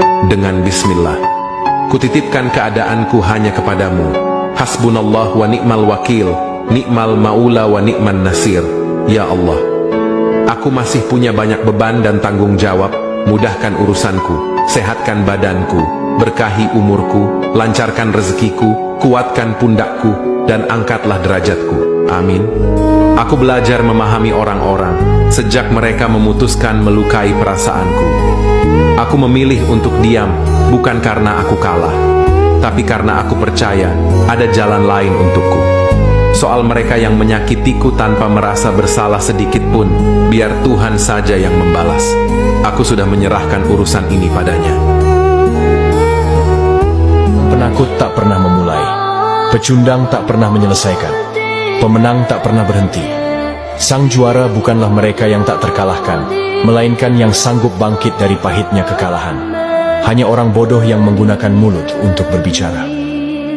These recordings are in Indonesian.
Dengan bismillah. Kutitipkan keadaanku hanya kepadamu. Hasbunallah wa ni'mal wakil, ni'mal maula wa ni'man nasir. Ya Allah, aku masih punya banyak beban dan tanggung jawab. Mudahkan urusanku, sehatkan badanku, berkahi umurku, lancarkan rezekiku, kuatkan pundakku, dan angkatlah derajatku. Amin. Aku belajar memahami orang-orang sejak mereka memutuskan melukai perasaanku. Aku memilih untuk diam, bukan karena aku kalah, tapi karena aku percaya ada jalan lain untukku. Soal mereka yang menyakitiku tanpa merasa bersalah sedikit pun, biar Tuhan saja yang membalas. Aku sudah menyerahkan urusan ini padanya. Penakut tak pernah memulai, pecundang tak pernah menyelesaikan, pemenang tak pernah berhenti. Sang juara bukanlah mereka yang tak terkalahkan, melainkan yang sanggup bangkit dari pahitnya kekalahan. Hanya orang bodoh yang menggunakan mulut untuk berbicara.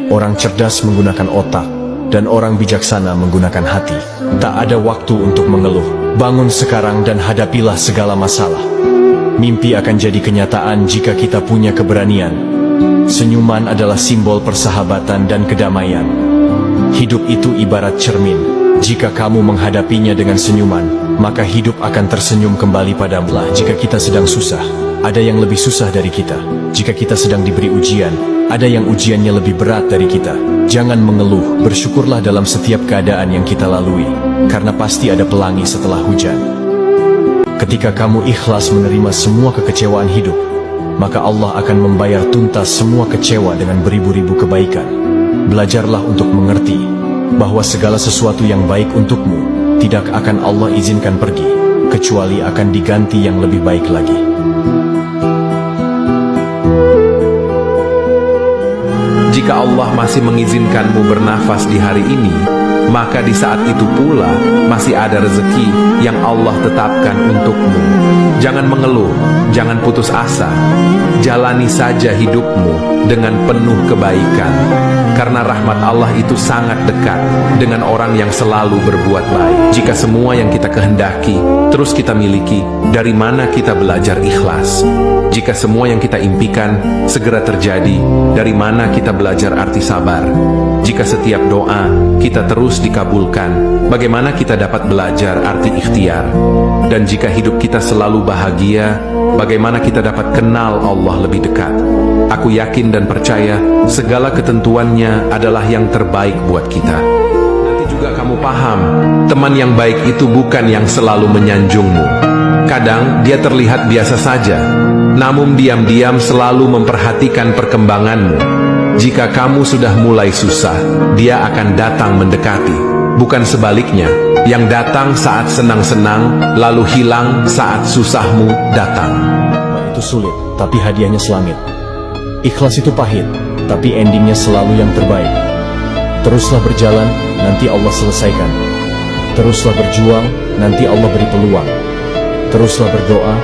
Orang cerdas menggunakan otak, dan orang bijaksana menggunakan hati. Tak ada waktu untuk mengeluh. Bangun sekarang dan hadapilah segala masalah. Mimpi akan jadi kenyataan jika kita punya keberanian. Senyuman adalah simbol persahabatan dan kedamaian. Hidup itu ibarat cermin. Jika kamu menghadapinya dengan senyuman, maka hidup akan tersenyum kembali padamu. Jika kita sedang susah, ada yang lebih susah dari kita. Jika kita sedang diberi ujian, ada yang ujiannya lebih berat dari kita. Jangan mengeluh, bersyukurlah dalam setiap keadaan yang kita lalui, karena pasti ada pelangi setelah hujan. Ketika kamu ikhlas menerima semua kekecewaan hidup, maka Allah akan membayar tuntas semua kecewa dengan beribu-ribu kebaikan. Belajarlah untuk mengerti bahwa segala sesuatu yang baik untukmu tidak akan Allah izinkan pergi, kecuali akan diganti yang lebih baik lagi. Jika Allah masih mengizinkanmu bernafas di hari ini, maka di saat itu pula masih ada rezeki yang Allah tetapkan untukmu. Jangan mengeluh, jangan putus asa. Jalani saja hidupmu dengan penuh kebaikan, karena rahmat Allah itu sangat dekat dengan orang yang selalu berbuat baik. Jika semua yang kita kehendaki terus kita miliki, dari mana kita belajar ikhlas? Jika semua yang kita impikan segera terjadi, dari mana kita belajar arti sabar? Jika setiap doa kita terus dikabulkan, bagaimana kita dapat belajar arti ikhtiar? Dan jika hidup kita selalu bahagia, bagaimana kita dapat kenal Allah lebih dekat? Aku yakin dan percaya segala ketentuannya adalah yang terbaik buat kita. Nanti juga kamu paham, teman yang baik itu bukan yang selalu menyanjungmu. Kadang dia terlihat biasa saja, namun diam-diam selalu memperhatikan perkembanganmu. Jika kamu sudah mulai susah, dia akan datang mendekati. Bukan sebaliknya, yang datang saat senang-senang, lalu hilang saat susahmu datang. Itu sulit, tapi hadiahnya selangit. Ikhlas itu pahit, tapi endingnya selalu yang terbaik. Teruslah berjalan, nanti Allah selesaikan. Teruslah berjuang, nanti Allah beri peluang. Teruslah berdoa,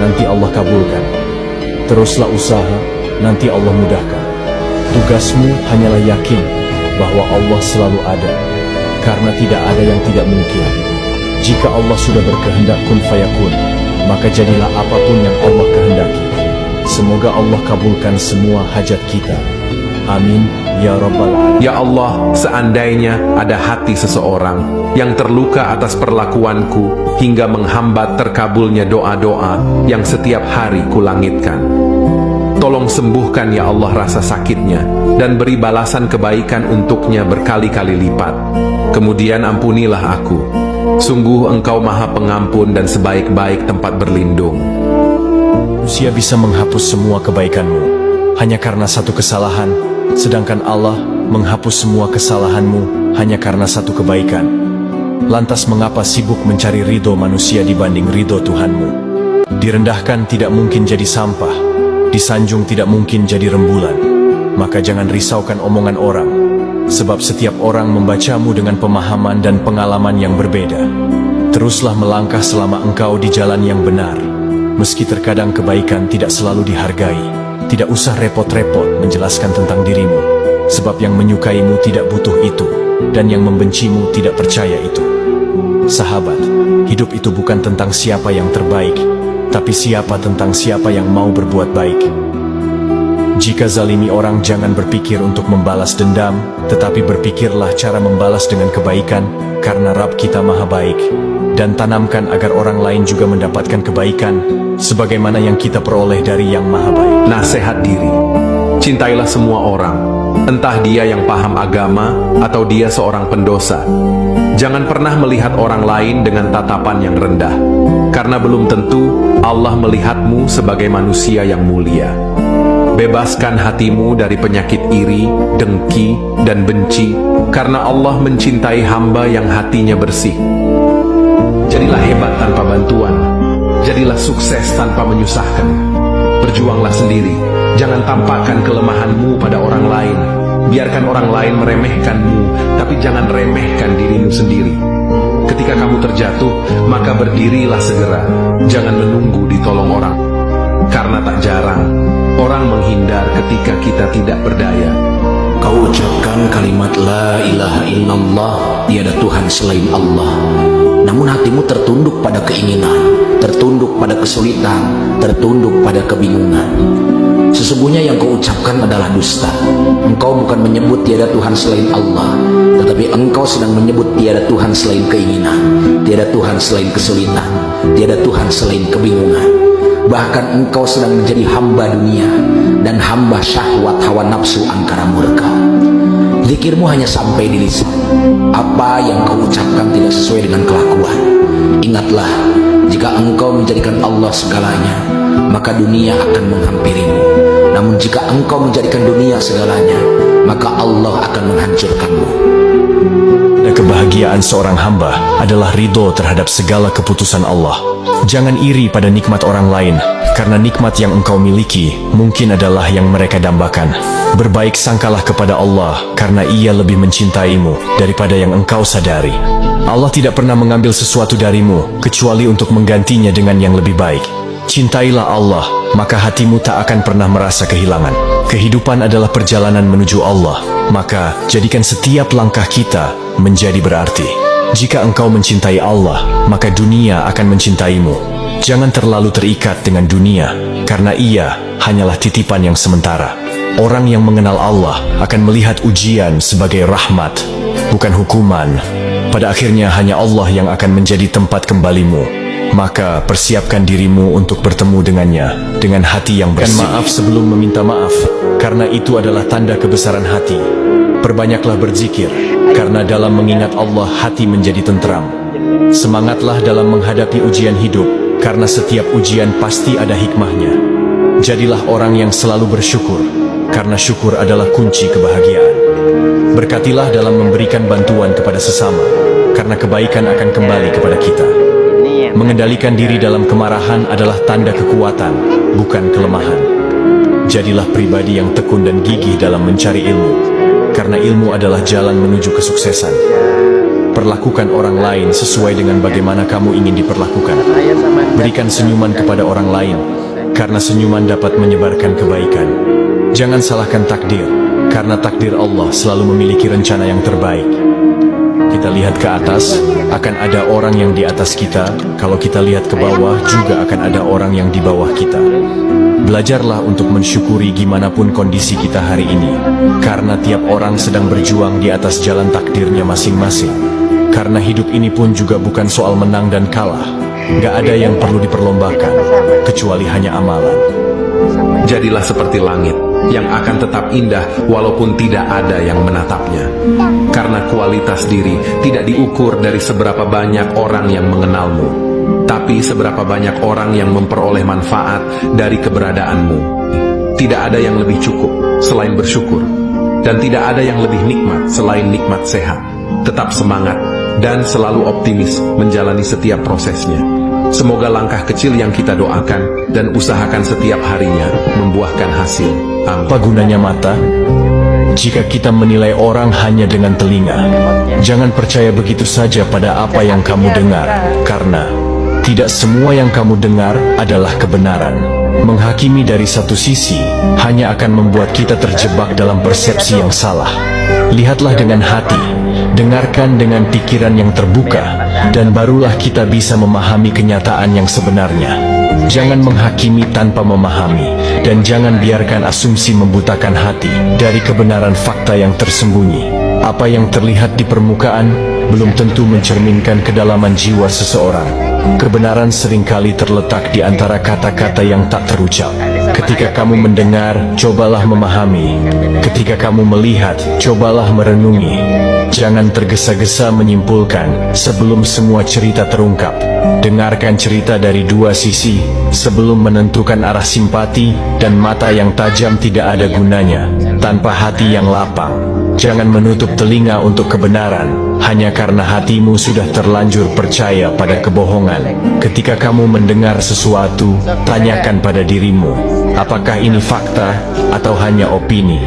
nanti Allah kabulkan. Teruslah usaha, nanti Allah mudahkan. Tugasmu hanyalah yakin bahwa Allah selalu ada, karena tidak ada yang tidak mungkin. Jika Allah sudah berkehendak kun fayakun, maka jadilah apapun yang Allah kehendaki. Semoga Allah kabulkan semua hajat kita. Amin, ya Rabbal Alamin. Ya Allah, seandainya ada hati seseorang yang terluka atas perlakuanku hingga menghambat terkabulnya doa-doa yang setiap hari kulangitkan, tolong sembuhkan ya Allah rasa sakitnya dan beri balasan kebaikan untuknya berkali-kali lipat. Kemudian ampunilah aku. Sungguh Engkau Maha Pengampun dan sebaik-baik tempat berlindung. Manusia bisa menghapus semua kebaikanmu hanya karena satu kesalahan, sedangkan Allah menghapus semua kesalahanmu hanya karena satu kebaikan. Lantas mengapa sibuk mencari ridho manusia dibanding ridho Tuhanmu? Direndahkan tidak mungkin jadi sampah, disanjung tidak mungkin jadi rembulan. Maka jangan risaukan omongan orang, sebab setiap orang membacamu dengan pemahaman dan pengalaman yang berbeda. Teruslah melangkah selama engkau di jalan yang benar. Meski terkadang kebaikan tidak selalu dihargai, tidak usah repot-repot menjelaskan tentang dirimu, sebab yang menyukaimu tidak butuh itu, dan yang membencimu tidak percaya itu. Sahabat, hidup itu bukan tentang siapa yang terbaik, tapi tentang siapa yang mau berbuat baik. Jika zalimi orang, jangan berpikir untuk membalas dendam, tetapi berpikirlah cara membalas dengan kebaikan, karena Rabb kita maha baik. Dan tanamkan agar orang lain juga mendapatkan kebaikan, sebagaimana yang kita peroleh dari yang maha baik. Nasihat diri. Cintailah semua orang, entah dia yang paham agama atau dia seorang pendosa. Jangan pernah melihat orang lain dengan tatapan yang rendah, karena belum tentu Allah melihatmu sebagai manusia yang mulia. Bebaskan hatimu dari penyakit iri, dengki, dan benci, karena Allah mencintai hamba yang hatinya bersih. Jadilah hebat tanpa bantuan, jadilah sukses tanpa menyusahkan. Berjuanglah sendiri, jangan tampakkan kelemahanmu pada orang lain. Biarkan orang lain meremehkanmu, tapi jangan remehkan dirimu sendiri. Ketika kamu terjatuh, maka berdirilah segera, jangan menunggu ditolong orang. Karena tak jarang orang menghindar ketika kita tidak berdaya. Kau ucapkan kalimat la ilaha illallah, tiada Tuhan selain Allah. Namun hatimu tertunduk pada keinginan, tertunduk pada kesulitan, tertunduk pada kebingungan. Sesungguhnya yang kau ucapkan adalah dusta. Engkau bukan menyebut tiada Tuhan selain Allah, tetapi engkau sedang menyebut tiada Tuhan selain keinginan, tiada Tuhan selain kesulitan, tiada Tuhan selain kebingungan. Bahkan engkau sedang menjadi hamba dunia dan hamba syahwat hawa nafsu angkara murka. Zikirmu hanya sampai di lisan. Apa yang kau ucapkan tidak sesuai dengan kelakuan. Ingatlah, jika engkau menjadikan Allah segalanya, maka dunia akan menghampirimu. Namun jika engkau menjadikan dunia segalanya, maka Allah akan menghancurkanmu. Dan kebahagiaan seorang hamba adalah ridho terhadap segala keputusan Allah. Jangan iri pada nikmat orang lain, karena nikmat yang engkau miliki mungkin adalah yang mereka dambakan. Berbaik sangkalah kepada Allah, karena Ia lebih mencintaimu daripada yang engkau sadari. Allah tidak pernah mengambil sesuatu darimu, kecuali untuk menggantinya dengan yang lebih baik. Cintailah Allah, maka hatimu tak akan pernah merasa kehilangan. Kehidupan adalah perjalanan menuju Allah, maka jadikan setiap langkah kita menjadi berarti. Jika engkau mencintai Allah, maka dunia akan mencintaimu. Jangan terlalu terikat dengan dunia, karena ia hanyalah titipan yang sementara. Orang yang mengenal Allah akan melihat ujian sebagai rahmat, bukan hukuman. Pada akhirnya hanya Allah yang akan menjadi tempat kembalimu. Maka persiapkan dirimu untuk bertemu dengannya dengan hati yang bersih. Dan maaf sebelum meminta maaf, karena itu adalah tanda kebesaran hati. Perbanyaklah berzikir, karena dalam mengingat Allah hati menjadi tentram. Semangatlah dalam menghadapi ujian hidup, karena setiap ujian pasti ada hikmahnya. Jadilah orang yang selalu bersyukur, karena syukur adalah kunci kebahagiaan. Berkatilah dalam memberikan bantuan kepada sesama, karena kebaikan akan kembali kepada kita. Mengendalikan diri dalam kemarahan adalah tanda kekuatan, bukan kelemahan. Jadilah pribadi yang tekun dan gigih dalam mencari ilmu, karena ilmu adalah jalan menuju kesuksesan. Perlakukan orang lain sesuai dengan bagaimana kamu ingin diperlakukan. Berikan senyuman kepada orang lain, karena senyuman dapat menyebarkan kebaikan. Jangan salahkan takdir, karena takdir Allah selalu memiliki rencana yang terbaik. Kita lihat ke atas, akan ada orang yang di atas kita. Kalau kita lihat ke bawah, juga akan ada orang yang di bawah kita. Belajarlah untuk mensyukuri gimana pun kondisi kita hari ini, karena tiap orang sedang berjuang di atas jalan takdirnya masing-masing. Karena hidup ini pun juga bukan soal menang dan kalah. Gak ada yang perlu diperlombakan, kecuali hanya amalan. Jadilah seperti langit, yang akan tetap indah walaupun tidak ada yang menatapnya. Karena kualitas diri tidak diukur dari seberapa banyak orang yang mengenalmu, tapi seberapa banyak orang yang memperoleh manfaat dari keberadaanmu. Tidak ada yang lebih cukup selain bersyukur, dan tidak ada yang lebih nikmat selain nikmat sehat. Tetap semangat dan selalu optimis menjalani setiap prosesnya. Semoga langkah kecil yang kita doakan dan usahakan setiap harinya membuahkan hasil. Amin. Apa gunanya mata? Jika kita menilai orang hanya dengan telinga, jangan percaya begitu saja pada apa yang kamu dengar, karena tidak semua yang kamu dengar adalah kebenaran. Menghakimi dari satu sisi hanya akan membuat kita terjebak dalam persepsi yang salah. Lihatlah dengan hati, dengarkan dengan pikiran yang terbuka, dan barulah kita bisa memahami kenyataan yang sebenarnya. Jangan menghakimi tanpa memahami, dan jangan biarkan asumsi membutakan hati dari kebenaran fakta yang tersembunyi. Apa yang terlihat di permukaan belum tentu mencerminkan kedalaman jiwa seseorang. Kebenaran seringkali terletak di antara kata-kata yang tak terucap. Ketika kamu mendengar, cobalah memahami. Ketika kamu melihat, cobalah merenungi. Jangan tergesa-gesa menyimpulkan sebelum semua cerita terungkap. Dengarkan cerita dari dua sisi sebelum menentukan arah simpati, dan mata yang tajam tidak ada gunanya tanpa hati yang lapang. Jangan menutup telinga untuk kebenaran hanya karena hatimu sudah terlanjur percaya pada kebohongan. Ketika kamu mendengar sesuatu, tanyakan pada dirimu, apakah ini fakta atau hanya opini?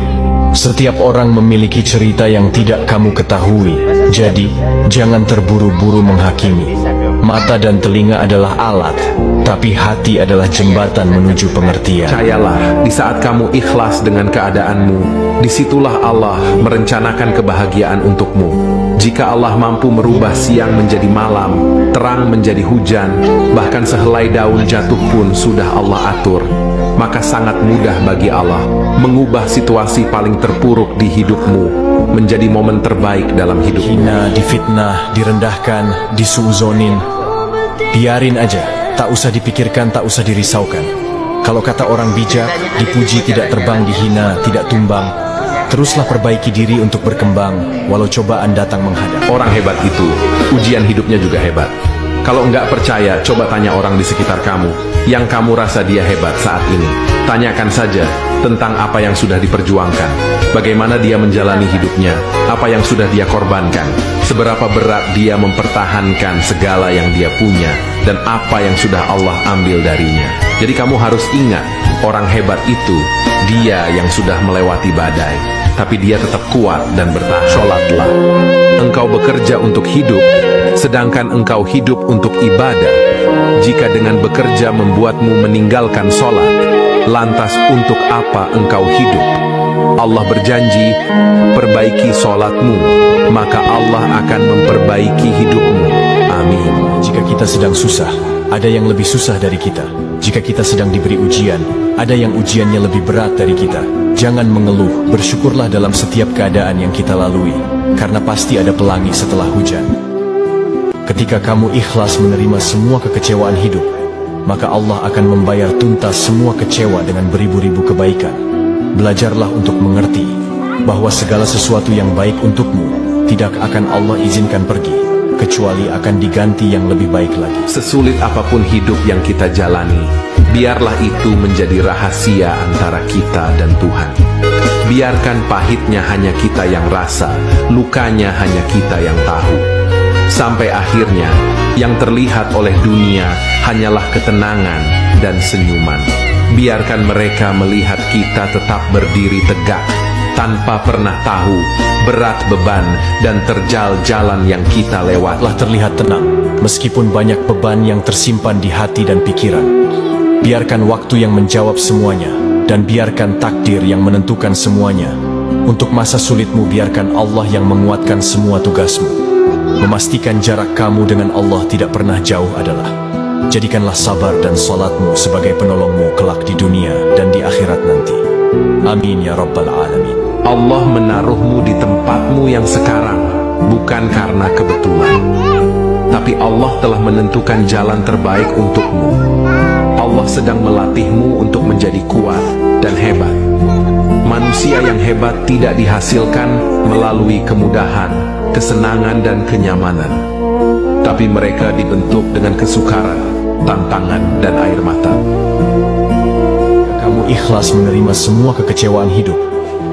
Setiap orang memiliki cerita yang tidak kamu ketahui, jadi jangan terburu-buru menghakimi. Mata dan telinga adalah alat, tapi hati adalah jembatan menuju pengertian. Percayalah, di saat kamu ikhlas dengan keadaanmu, disitulah Allah merencanakan kebahagiaan untukmu. Jika Allah mampu merubah siang menjadi malam, terang menjadi hujan, bahkan sehelai daun jatuh pun sudah Allah atur, maka sangat mudah bagi Allah mengubah situasi paling terpuruk di hidupmu menjadi momen terbaik dalam hidup. Hina, difitnah, direndahkan, disuuzonin, biarin aja, tak usah dipikirkan, tak usah dirisaukan. Kalau kata orang bijak, dipuji tidak terbang, dihina tidak tumbang. Teruslah perbaiki diri untuk berkembang, walau cobaan datang menghadap. Orang hebat itu, ujian hidupnya juga hebat. Kalau enggak percaya, coba tanya orang di sekitar kamu yang kamu rasa dia hebat saat ini. Tanyakan saja tentang apa yang sudah diperjuangkan, bagaimana dia menjalani hidupnya, apa yang sudah dia korbankan, seberapa berat dia mempertahankan segala yang dia punya, dan apa yang sudah Allah ambil darinya. Jadi kamu harus ingat, orang hebat itu dia yang sudah melewati badai, tapi dia tetap kuat dan bertahan. Sholatlah. Engkau bekerja untuk hidup, sedangkan engkau hidup untuk ibadah. Jika dengan bekerja membuatmu meninggalkan sholat, lantas untuk apa engkau hidup? Allah berjanji, perbaiki sholatmu, maka Allah akan memperbaiki hidupmu. Amin. Jika kita sedang susah, ada yang lebih susah dari kita. Jika kita sedang diberi ujian, ada yang ujiannya lebih berat dari kita. Jangan mengeluh, bersyukurlah dalam setiap keadaan yang kita lalui, karena pasti ada pelangi setelah hujan. Ketika kamu ikhlas menerima semua kekecewaan hidup, maka Allah akan membayar tuntas semua kecewa dengan beribu-ribu kebaikan. Belajarlah untuk mengerti bahwa segala sesuatu yang baik untukmu tidak akan Allah izinkan pergi, kecuali akan diganti yang lebih baik lagi. Sesulit apapun hidup yang kita jalani, biarlah itu menjadi rahasia antara kita dan Tuhan. Biarkan pahitnya hanya kita yang rasa, lukanya hanya kita yang tahu. Sampai akhirnya, yang terlihat oleh dunia hanyalah ketenangan dan senyuman. Biarkan mereka melihat kita tetap berdiri tegak, tanpa pernah tahu berat beban dan terjal jalan yang kita lewat. Telah terlihat tenang, meskipun banyak beban yang tersimpan di hati dan pikiran. Biarkan waktu yang menjawab semuanya, dan biarkan takdir yang menentukan semuanya. Untuk masa sulitmu, biarkan Allah yang menguatkan semua tugasmu. Memastikan jarak kamu dengan Allah tidak pernah jauh adalah, jadikanlah sabar dan salatmu sebagai penolongmu kelak di dunia dan di akhirat nanti. Amin ya Rabbal Alamin. Allah menaruhmu di tempatmu yang sekarang bukan karena kebetulan, tapi Allah telah menentukan jalan terbaik untukmu. Allah sedang melatihmu untuk menjadi kuat dan hebat. Manusia yang hebat tidak dihasilkan melalui kemudahan, kesenangan dan kenyamanan, tapi mereka dibentuk dengan kesukaran, tantangan dan air mata. Kamu ikhlas menerima semua kekecewaan hidup,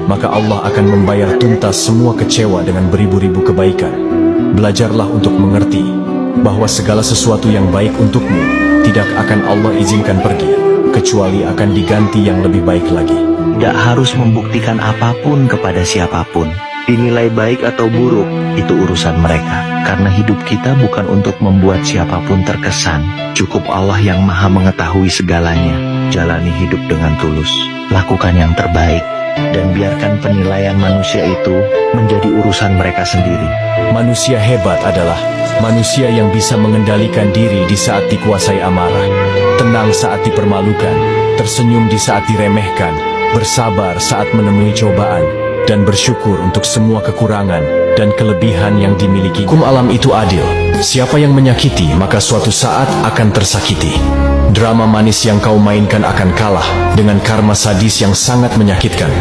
maka Allah akan membayar tuntas semua kecewa dengan beribu-ribu kebaikan. Belajarlah untuk mengerti bahwa segala sesuatu yang baik untukmu tidak akan Allah izinkan pergi, kecuali akan diganti yang lebih baik lagi. Tidak harus membuktikan apapun kepada siapapun. Dinilai baik atau buruk, itu urusan mereka. Karena hidup kita bukan untuk membuat siapapun terkesan. Cukup Allah yang maha mengetahui segalanya. Jalani hidup dengan tulus. Lakukan yang terbaik. Dan biarkan penilaian manusia itu menjadi urusan mereka sendiri. Manusia hebat adalah manusia yang bisa mengendalikan diri di saat dikuasai amarah. tenang saat dipermalukan, tersenyum di saat diremehkan, bersabar saat menemui cobaan, dan bersyukur untuk semua kekurangan dan kelebihan yang dimiliki. Hukum alam itu adil. Siapa yang menyakiti, maka suatu saat akan tersakiti. Drama manis yang kau mainkan akan kalah dengan karma sadis yang sangat menyakitkan.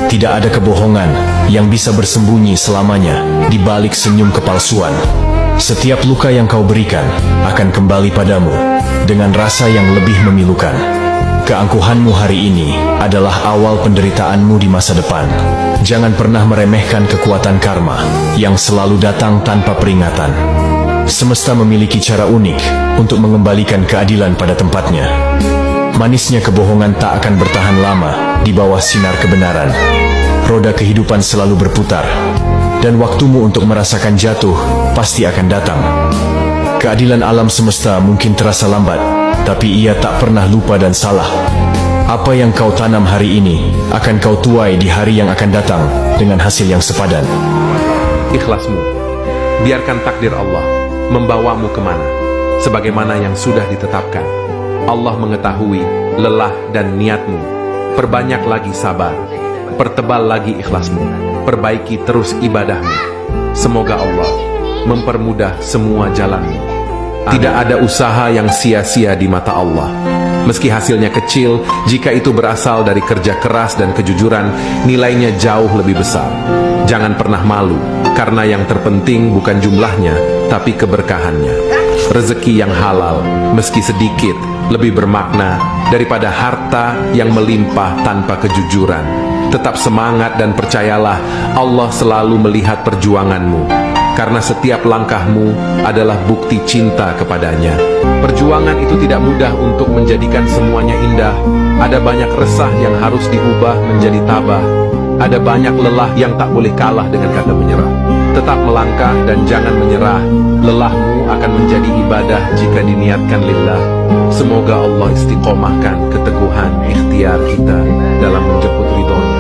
Tidak ada kebohongan yang bisa bersembunyi selamanya di balik senyum kepalsuan. Setiap luka yang kau berikan akan kembali padamu dengan rasa yang lebih memilukan. Keangkuhanmu hari ini adalah awal penderitaanmu di masa depan. Jangan pernah meremehkan kekuatan karma yang selalu datang tanpa peringatan. Semesta memiliki cara unik untuk mengembalikan keadilan pada tempatnya. Manisnya kebohongan tak akan bertahan lama di bawah sinar kebenaran. Roda kehidupan selalu berputar, dan waktumu untuk merasakan jatuh pasti akan datang. Keadilan alam semesta mungkin terasa lambat, tapi ia tak pernah lupa dan salah. Apa yang kau tanam hari ini akan kau tuai di hari yang akan datang dengan hasil yang sepadan. Ikhlasmu, biarkan takdir Allah membawamu kemana, sebagaimana yang sudah ditetapkan. Allah mengetahui lelah dan niatmu. Perbanyak lagi sabar, pertebal lagi ikhlasmu, perbaiki terus ibadahmu. Semoga Allah mempermudah semua jalanmu. Tidak ada usaha yang sia-sia di mata Allah. Meski hasilnya kecil, jika itu berasal dari kerja keras dan kejujuran, nilainya jauh lebih besar. Jangan pernah malu, karena yang terpenting bukan jumlahnya, tapi keberkahannya. Rezeki yang halal, meski sedikit, lebih bermakna daripada harta yang melimpah tanpa kejujuran. Tetap semangat dan percayalah, Allah selalu melihat perjuanganmu, karena setiap langkahmu adalah bukti cinta kepadanya. Perjuangan itu tidak mudah untuk menjadikan semuanya indah. Ada banyak resah yang harus diubah menjadi tabah. Ada banyak lelah yang tak boleh kalah dengan kata menyerah. Tetap melangkah dan jangan menyerah. Lelahmu akan menjadi ibadah jika diniatkan lillah. Semoga Allah istiqomahkan keteguhan ikhtiar kita dalam menjemput ridhonya.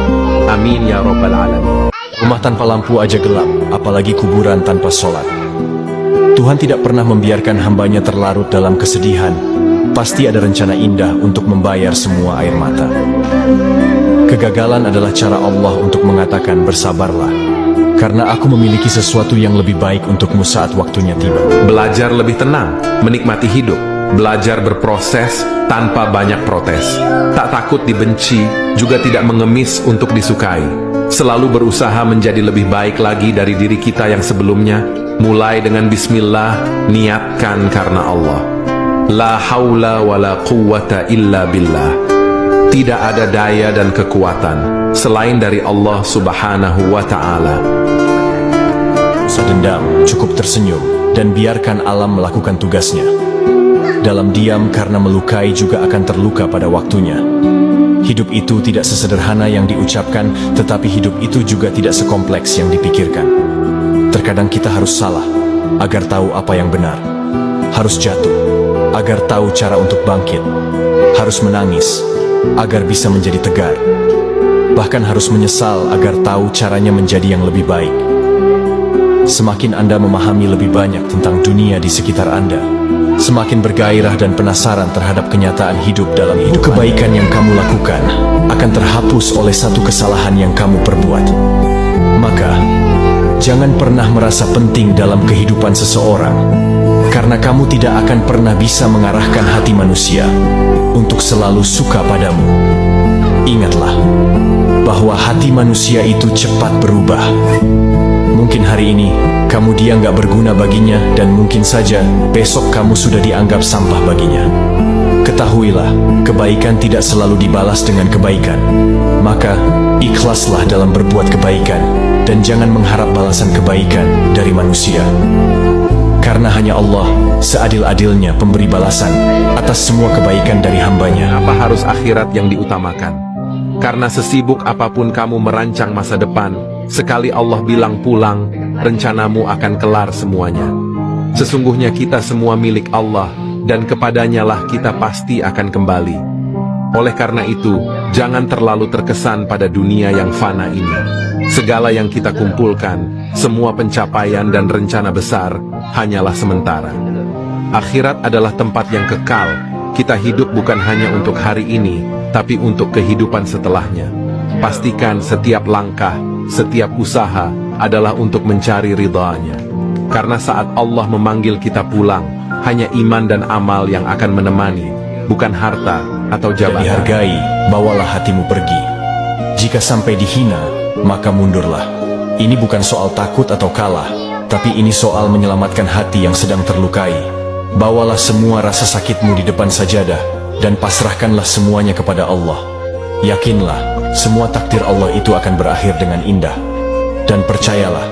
Amin ya rabbal alamin. Rumah tanpa lampu aja gelap, apalagi kuburan tanpa sholat. Tuhan tidak pernah membiarkan hambanya terlarut dalam kesedihan. Pasti ada rencana indah untuk membayar semua air mata. Kegagalan adalah cara Allah untuk mengatakan bersabarlah, karena aku memiliki sesuatu yang lebih baik untukmu saat waktunya tiba. Belajar lebih tenang, menikmati hidup. Belajar berproses tanpa banyak protes. Tak takut dibenci, juga tidak mengemis untuk disukai. Selalu berusaha menjadi lebih baik lagi dari diri kita yang sebelumnya. Mulai dengan bismillah, niatkan karena Allah. La haula wa la quwwata illa billah. Tidak ada daya dan kekuatan selain dari Allah subhanahu wa ta'ala. Usah dendam, cukup tersenyum, dan biarkan alam melakukan tugasnya. Dalam diam karena melukai juga akan terluka pada waktunya. Hidup itu tidak sesederhana yang diucapkan, tetapi hidup itu juga tidak sekompleks yang dipikirkan. Terkadang kita harus salah, agar tahu apa yang benar. Harus jatuh, agar tahu cara untuk bangkit. Harus menangis, agar bisa menjadi tegar. Bahkan harus menyesal agar tahu caranya menjadi yang lebih baik. Semakin Anda memahami lebih banyak tentang dunia di sekitar Anda, semakin bergairah dan penasaran terhadap kenyataan hidup dalam hidup. Kebaikan yang kamu lakukan akan terhapus oleh satu kesalahan yang kamu perbuat. Maka, jangan pernah merasa penting dalam kehidupan seseorang, karena kamu tidak akan pernah bisa mengarahkan hati manusia untuk selalu suka padamu. Ingatlah bahwa hati manusia itu cepat berubah. Mungkin hari ini kamu dia nggak berguna baginya, dan mungkin saja besok kamu sudah dianggap sampah baginya. Ketahuilah, kebaikan tidak selalu dibalas dengan kebaikan. Maka, ikhlaslah dalam berbuat kebaikan, dan jangan mengharap balasan kebaikan dari manusia. Karena hanya Allah seadil-adilnya pemberi balasan atas semua kebaikan dari hambanya. Apa harus akhirat yang diutamakan? Karena sesibuk apapun kamu merancang masa depan, sekali Allah bilang pulang, rencanamu akan kelar semuanya. Sesungguhnya kita semua milik Allah, dan kepadanya lah kita pasti akan kembali. Oleh karena itu, jangan terlalu terkesan pada dunia yang fana ini. Segala yang kita kumpulkan, semua pencapaian dan rencana besar, hanyalah sementara. Akhirat adalah tempat yang kekal, Kita hidup bukan hanya untuk hari ini, tapi untuk kehidupan setelahnya. Pastikan setiap langkah, setiap usaha adalah untuk mencari ridha-Nya. Karena saat Allah memanggil kita pulang, hanya iman dan amal yang akan menemani, bukan harta atau jabatan. Dihargai, bawalah hatimu pergi. Jika sampai dihina, maka mundurlah. Ini bukan soal takut atau kalah, tapi ini soal menyelamatkan hati yang sedang terlukai. Bawalah semua rasa sakitmu di depan sajadah, dan pasrahkanlah semuanya kepada Allah. Yakinlah, semua takdir Allah itu akan berakhir dengan indah. Dan percayalah,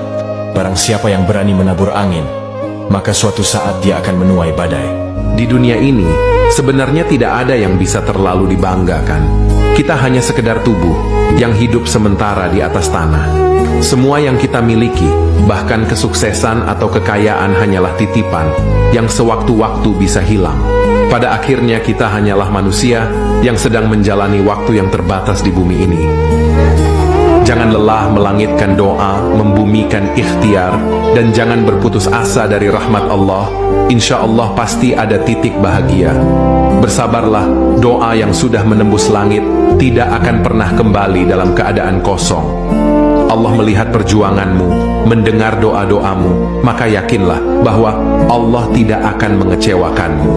barang siapa yang berani menabur angin, maka suatu saat dia akan menuai badai. Di dunia ini, sebenarnya tidak ada yang bisa terlalu dibanggakan. Kita hanya sekedar tubuh yang hidup sementara di atas tanah. Semua yang kita miliki, bahkan kesuksesan atau kekayaan hanyalah titipan yang sewaktu-waktu bisa hilang. Pada akhirnya kita hanyalah manusia yang sedang menjalani waktu yang terbatas di bumi ini. Jangan lelah melangitkan doa, membumikan ikhtiar, dan jangan berputus asa dari rahmat Allah. Insya Allah pasti ada titik bahagia. Bersabarlah, doa yang sudah menembus langit tidak akan pernah kembali dalam keadaan kosong. Allah melihat perjuanganmu, mendengar doa-doamu, maka yakinlah bahwa Allah tidak akan mengecewakanmu.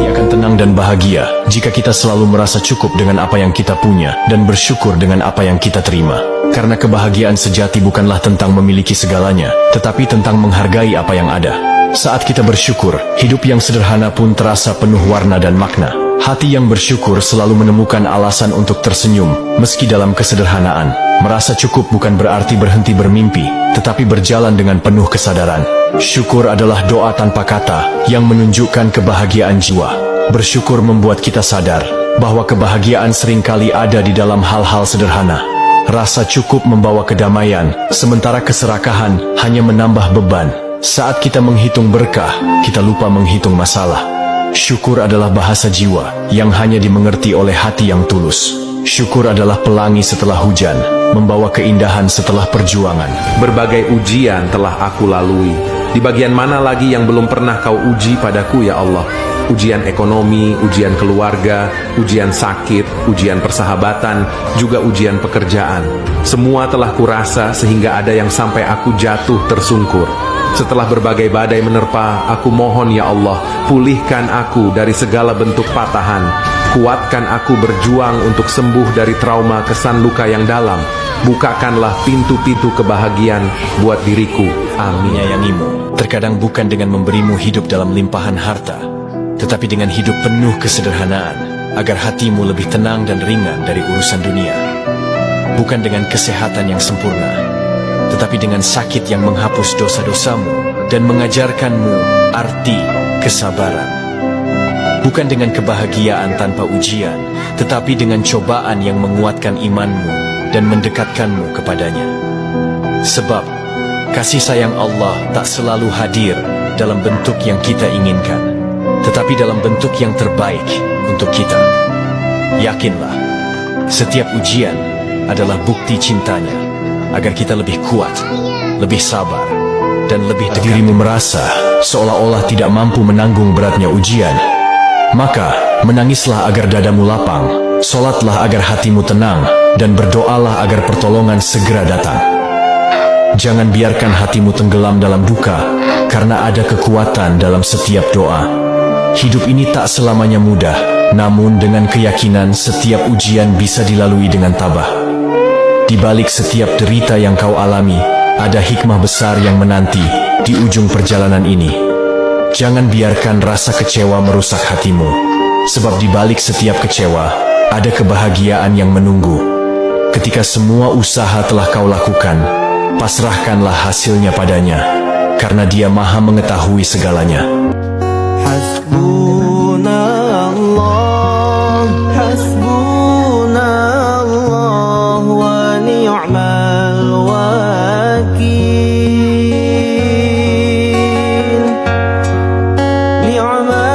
Dia akan tenang dan bahagia jika kita selalu merasa cukup dengan apa yang kita punya dan bersyukur dengan apa yang kita terima. Karena kebahagiaan sejati bukanlah tentang memiliki segalanya, tetapi tentang menghargai apa yang ada. Saat kita bersyukur, hidup yang sederhana pun terasa penuh warna dan makna. Hati yang bersyukur selalu menemukan alasan untuk tersenyum, meski dalam kesederhanaan. Merasa cukup bukan berarti berhenti bermimpi, tetapi berjalan dengan penuh kesadaran. Syukur adalah doa tanpa kata, yang menunjukkan kebahagiaan jiwa. Bersyukur membuat kita sadar, bahwa kebahagiaan seringkali ada di dalam hal-hal sederhana. Rasa cukup membawa kedamaian, sementara keserakahan hanya menambah beban. Saat kita menghitung berkah, kita lupa menghitung masalah. Syukur adalah bahasa jiwa yang hanya dimengerti oleh hati yang tulus. Syukur adalah pelangi setelah hujan, membawa keindahan setelah perjuangan. Berbagai ujian telah aku lalui. Di bagian mana lagi yang belum pernah kau uji padaku ya Allah? Ujian ekonomi, ujian keluarga, ujian sakit, ujian persahabatan, juga ujian pekerjaan. Semua telah kurasa sehingga ada yang sampai aku jatuh tersungkur. Setelah berbagai badai menerpa, aku mohon ya Allah, pulihkan aku dari segala bentuk patahan. Kuatkan aku berjuang untuk sembuh dari trauma kesan luka yang dalam. Bukakanlah pintu-pintu kebahagiaan buat diriku. Amin. Menyayangimu, terkadang bukan dengan memberimu hidup dalam limpahan harta, tetapi dengan hidup penuh kesederhanaan, agar hatimu lebih tenang dan ringan dari urusan dunia. Bukan dengan kesehatan yang sempurna, tetapi dengan sakit yang menghapus dosa-dosamu dan mengajarkanmu arti kesabaran. Bukan dengan kebahagiaan tanpa ujian, tetapi dengan cobaan yang menguatkan imanmu dan mendekatkanmu kepadanya. Sebab, kasih sayang Allah tak selalu hadir dalam bentuk yang kita inginkan, tetapi dalam bentuk yang terbaik untuk kita. Yakinlah, setiap ujian adalah bukti cintanya, agar kita lebih kuat, lebih sabar, dan lebih dekat. Dirimu merasa seolah-olah tidak mampu menanggung beratnya ujian, maka menangislah agar dadamu lapang, sholatlah agar hatimu tenang, dan berdoalah agar pertolongan segera datang. Jangan biarkan hatimu tenggelam dalam duka, karena ada kekuatan dalam setiap doa. Hidup ini tak selamanya mudah, namun dengan keyakinan setiap ujian bisa dilalui dengan tabah. Di balik setiap derita yang kau alami, ada hikmah besar yang menanti di ujung perjalanan ini. Jangan biarkan rasa kecewa merusak hatimu, sebab di balik setiap kecewa, ada kebahagiaan yang menunggu. Ketika semua usaha telah kau lakukan, pasrahkanlah hasilnya padanya, karena Dia Maha mengetahui segalanya. Hasbunallah, hasbunallah wa ni'mal wakil. Ni'mal